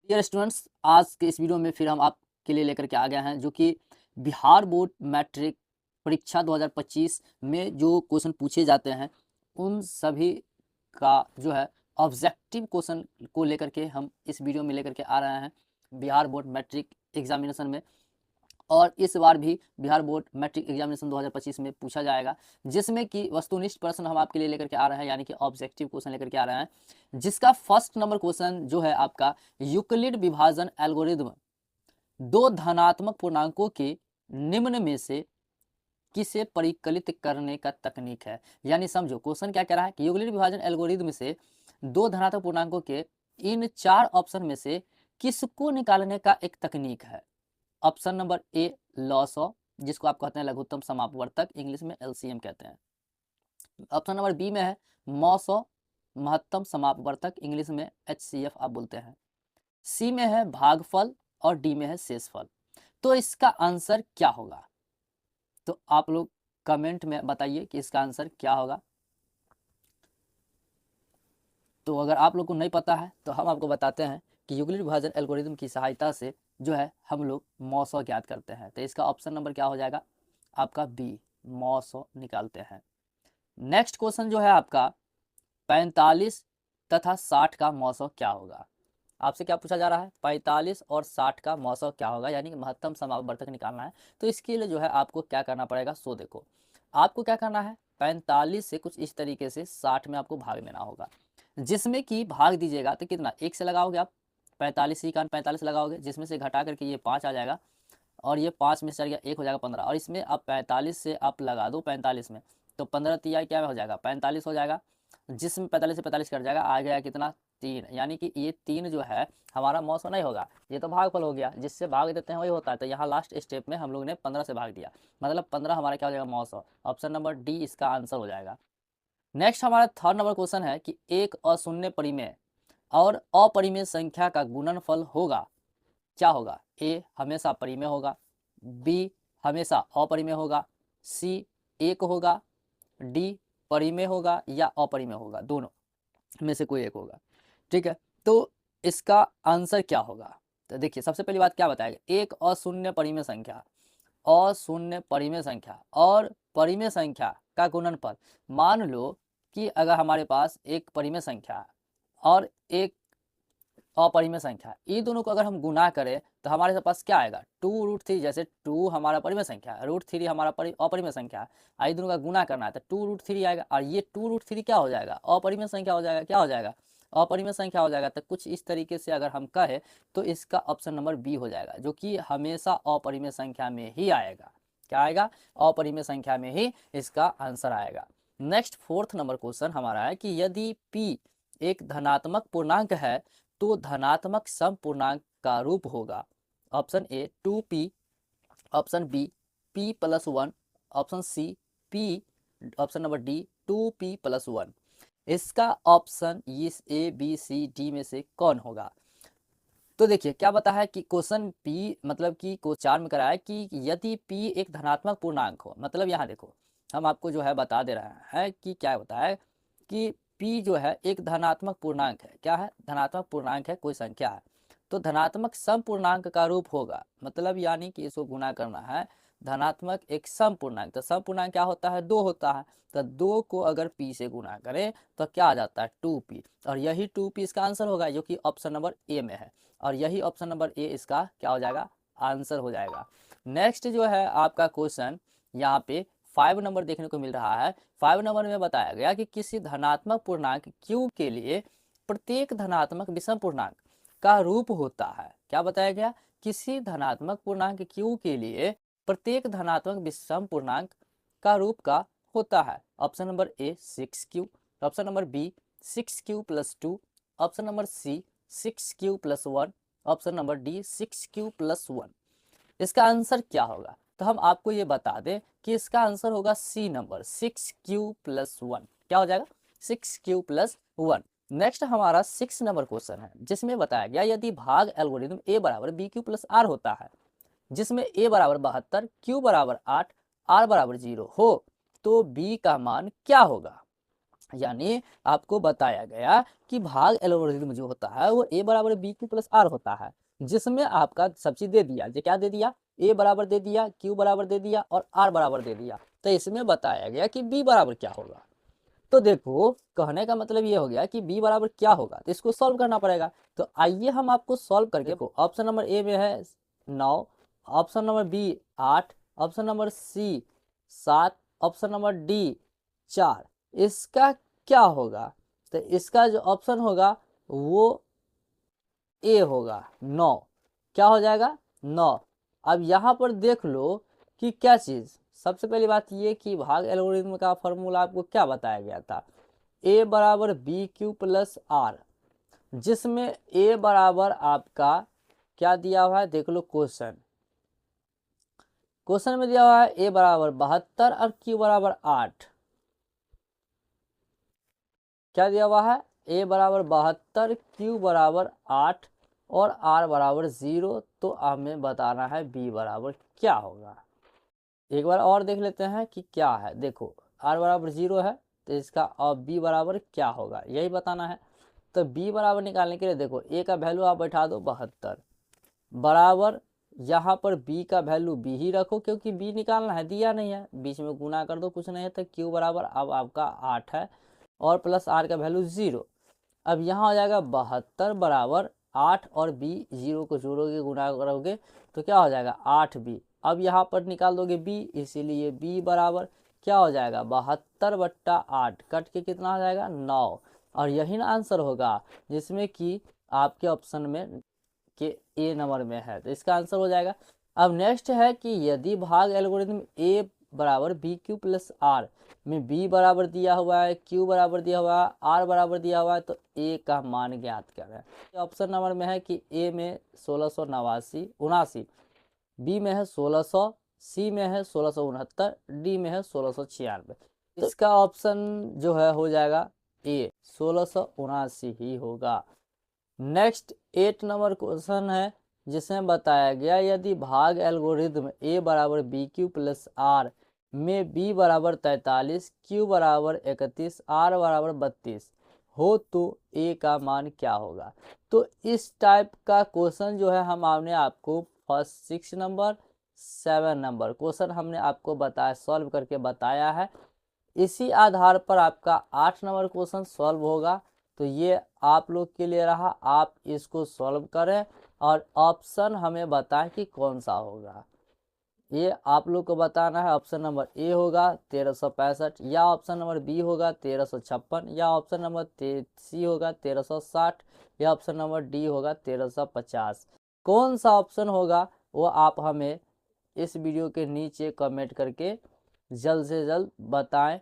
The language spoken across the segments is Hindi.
डियर स्टूडेंट्स, आज के इस वीडियो में फिर हम आपके लिए लेकर के आ गए हैं जो कि बिहार बोर्ड मैट्रिक परीक्षा 2025 में जो क्वेश्चन पूछे जाते हैं उन सभी का जो है ऑब्जेक्टिव क्वेश्चन को लेकर के हम इस वीडियो में लेकर के आ रहे हैं बिहार बोर्ड मैट्रिक एग्जामिनेशन में। और इस बार भी बिहार बोर्ड मैट्रिक एग्जामिनेशन 2025 में पूछा जाएगा, जिसमें कि वस्तुनिष्ठ प्रश्न हम आपके लिए लेकर के आ रहे हैं, यानी कि ऑब्जेक्टिव क्वेश्चन लेकर के आ रहे हैं, जिसका फर्स्ट नंबर क्वेश्चन जो है आपका यूक्लिड विभाजन एल्गोरिदम दो धनात्मक पूर्णांकों के निम्न में से किसे परिकलित करने का तकनीक है। यानी समझो क्वेश्चन क्या कह रहा है कि यूक्लिड विभाजन एल्गोरिदम से दो धनात्मक पूर्णांकों के इन चार ऑप्शन में से किसको निकालने का एक तकनीक है। Option number A loss of, जिसको आप कहते हैं लघुत्तम समापवर्तक, इंग्लिश में एलसीएम कहते हैं। ऑप्शन नंबर बी में है मॉस ऑफ, महत्तम समापवर्तक, इंग्लिश में एचसीएफ आप बोलते हैं। सी में है भागफल और डी में है शेषफल। तो इसका आंसर क्या होगा, तो आप लोग कमेंट में बताइए कि इसका आंसर क्या होगा। तो अगर आप लोग को नहीं पता है तो हम आपको बताते हैं कि यूक्लिड विभाजन एल्गोरिदम की सहायता से जो है हम लोग मॉसो ज्ञात करते हैं। तो इसका ऑप्शन नंबर क्या हो जाएगा आपका बी, मॉसो निकालते हैं। नेक्स्ट क्वेश्चन जो है आपका 45 तथा 60 का मॉसो क्या होगा। आपसे क्या पूछा जा रहा है, 45 और 60 का मॉसो क्या होगा, यानी कि महत्तम समापवर्तक निकालना है। तो इसके लिए जो है आपको क्या करना पड़ेगा, सो देखो आपको क्या करना है, 45 से कुछ इस तरीके से 60 में आपको भाग देना होगा, जिसमें कि भाग दीजिएगा तो कितना, एक से लगाओगे आप 45 ही का 45 लगाओगे, जिसमें से घटा करके ये 5 आ जाएगा और ये 5 में से चल गया 1 हो जाएगा 15, और इसमें आप 45 से आप लगा दो 45 में, तो 15 तिया क्या हो जाएगा 45 हो जाएगा, जिसमें 45 से 45 कट जाएगा, आ गया कितना 3, यानी कि ये 3 जो है हमारा मौसम नहीं होगा, ये तो भागफल हो गया, जिससे भाग देते हैं वही होता है। तो यहाँ लास्ट स्टेप में हम लोग ने 15 से भाग दिया, मतलब 15 हमारा क्या हो जाएगा मौसम। ऑप्शन नंबर डी इसका आंसर हो जाएगा। नेक्स्ट हमारा थर्ड नंबर क्वेश्चन है कि एक अशून्य परिमेय और अपरिमेय संख्या का गुणनफल होगा, क्या होगा। ए हमेशा परिमेय होगा, बी हमेशा अपरिमेय होगा, सी एक होगा, डी परिमेय होगा या अपरिमेय होगा, दोनों में से कोई एक होगा। ठीक है, तो इसका आंसर क्या होगा। तो देखिए सबसे पहली बात क्या बताएगा, एक अशून्य परिमेय संख्या, अशून्य परिमेय संख्या और परिमेय संख्या का गुणनफल। मान लो कि अगर हमारे पास एक परिमेय संख्या और एक अपरिमेय संख्या, ये दोनों को अगर हम गुना करें तो हमारे पास क्या आएगा, 2√3, जैसे 2 हमारा परिमेय संख्या है, √3 हमारा अपरिमेय संख्या है, आई दोनों का गुना करना है तो 2√3 आएगा, और ये 2√3 क्या हो जाएगा, अपरिमेय संख्या हो जाएगा, क्या हो जाएगा, अपरिमेय संख्या हो जाएगा। तो कुछ इस तरीके से अगर हम कहें तो इसका ऑप्शन नंबर बी हो जाएगा, जो कि हमेशा अपरिमेय संख्या में ही आएगा। क्या आएगा, अपरिमेय संख्या में ही इसका आंसर आएगा। नेक्स्ट फोर्थ नंबर क्वेश्चन हमारा है कि यदि p एक धनात्मक पूर्णांक है तो धनात्मक सम पूर्णांक का रूप होगा। Option A 2p, option B p+1, option C p, option number D 2p+1। इसका ऑप्शन इस ए बी सी डी में से कौन होगा। तो देखिए क्या बता है कि क्वेश्चन p मतलब कि को 4 में कराया कि यदि p एक धनात्मक पूर्णांक हो, मतलब यहाँ देखो हम आपको जो है बता दे रहे हैं कि क्या होता है कि p जो है एक धनात्मक पूर्णांक है, क्या है, धनात्मक पूर्णांक है, कोई संख्या है, तो धनात्मक सम पूर्णांक का रूप होगा, मतलब यानी कि इसको गुना करना है धनात्मक एक सम पूर्णांक। तो सम पूर्णांक क्या होता है, 2 होता है, तो 2 को अगर p से गुना करें तो क्या आ जाता है 2p, और यही 2p इसका आंसर होगा, जो कि ऑप्शन नंबर ए में है, और यही ऑप्शन नंबर ए इसका क्या हो जाएगा, आंसर हो जाएगा। नेक्स्ट जो है आपका क्वेश्चन यहाँ पे 5 नंबर देखने को मिल रहा है। 5 नंबर में बताया गया कि किसी धनात्मक पूर्णांक q के लिए प्रत्येक धनात्मक विषम पूर्णांक का रूप होता है। क्या बताया गया, किसी धनात्मक पूर्णांक q के लिए प्रत्येक धनात्मक विषम पूर्णांक का रूप का होता है। Option number A 6q, option number B 6q+2, option number C 6q+1, option number D 6q+1। इसका आंसर क्या होगा, तो हम आपको ये बता दें कि इसका आंसर होगा सी नंबर 6q+1। क्या हो जाएगा, 6q+1। नेक्स्ट हमारा 6 नंबर क्वेश्चन है, जिसमें बताया गया यदि भाग एल्गोरिथम a बराबर bq+r होता है, जिसमें a बराबर 72, q बराबर 8, r बराबर 0 हो, तो b का मान क्या होगा। यानी आपको बताया गया कि भाग एल्गोरिथम जो होता है वो a बराबर बी क्यू प्लस आर होता है, जिसमें आपका सब चीज दे दिया। ये क्या दे दिया? a बराबर दे दिया, q बराबर दे दिया और r बराबर दे दिया। तो इसमें बताया गया कि b बराबर क्या होगा। तो देखो, कहने का मतलब ये हो गया कि b बराबर क्या होगा, तो इसको सॉल्व करना पड़ेगा। तो आइए हम आपको सॉल्व करके, देखो ऑप्शन नंबर ए में है 9, option number B 8, option number C 7, option number D 4। इसका क्या होगा? तो इसका जो ऑप्शन होगा वो ए होगा, 9। क्या हो जाएगा? 9। अब यहाँ पर देख लो कि क्या चीज़, सबसे पहली बात ये कि भाग एल्गोरिथम का फॉर्मूला आपको क्या बताया गया था, a बराबर बी क्यू प्लस आर, जिसमें a बराबर आपका क्या दिया हुआ है, देख लो क्वेश्चन में दिया हुआ है a बराबर 72 और q बराबर 8। क्या दिया हुआ है? a बराबर 72, q बराबर 8 और r बराबर 0। तो हमें बताना है b बराबर क्या होगा। एक बार और देख लेते हैं कि क्या है। देखो r बराबर 0 है, तो इसका अब b बराबर क्या होगा यही बताना है। तो b बराबर निकालने के लिए देखो a का वैल्यू आप बैठा दो 72 बराबर, यहाँ पर b का वैल्यू b ही रखो क्योंकि b निकालना है, दिया नहीं है, बीच में गुना कर दो, कुछ नहीं है। तो q बराबर अब आपका 8 है और प्लस r का वैल्यू 0। अब यहाँ हो जाएगा 72 बराबर 8 और b 0 को जोड़ोगे गुना करोगे तो क्या हो जाएगा 8b। अब यहाँ पर निकाल दोगे b, इसीलिए b बराबर क्या हो जाएगा 72 बट्टा 8 कट के कितना हो जाएगा 9। और यही ना आंसर होगा जिसमें कि आपके ऑप्शन में के ए नंबर में है, तो इसका आंसर हो जाएगा। अब नेक्स्ट है कि यदि भाग एल्गोरिथम ए बराबर बी क्यू प्लस आर में बी बराबर दिया हुआ है, क्यू बराबर दिया हुआ है, आर बराबर दिया हुआ है, तो ए का मान ज्ञात करें। ऑप्शन नंबर में है कि ए में 1679, बी में है 1600, सी में है 1669, डी में है 1696। इसका ऑप्शन जो है हो जाएगा ए 1679 ही होगा। नेक्स्ट 8 नंबर क्वेश्चन है जिसमें बताया गया यदि भाग एल्गोरिथम a बराबर बी क्यू प्लस आर में b बराबर 43, q बराबर 31, r बराबर 32 हो तो a का मान क्या होगा। तो इस टाइप का क्वेश्चन जो है हम आपने आपको फर्स्ट 6 नंबर 7 नंबर क्वेश्चन हमने आपको बताया, सॉल्व करके बताया है। इसी आधार पर आपका 8 नंबर क्वेश्चन सॉल्व होगा। तो ये आप लोग के लिए रहा, आप इसको सॉल्व करें और ऑप्शन हमें बताएं कि कौन सा होगा। ये आप लोग को बताना है, ऑप्शन नंबर ए होगा 1365, या ऑप्शन नंबर बी होगा 1356, या ऑप्शन नंबर सी होगा 1360, या ऑप्शन नंबर डी होगा 1350। कौन सा ऑप्शन होगा वो आप हमें इस वीडियो के नीचे कमेंट करके जल्द से जल्द बताएं।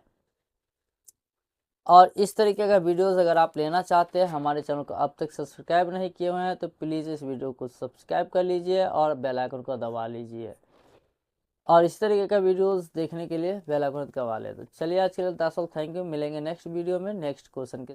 और इस तरीके का वीडियोस अगर आप लेना चाहते हैं, हमारे चैनल को अब तक सब्सक्राइब नहीं किए हुए हैं तो प्लीज़ इस वीडियो को सब्सक्राइब कर लीजिए और बेल आइकन को दबा लीजिए। और इस तरीके का वीडियोस देखने के लिए बेल आइकन दबा लें। तो चलिए आज के लिए थैंक यू, मिलेंगे नेक्स्ट वीडियो में नेक्स्ट क्वेश्चन के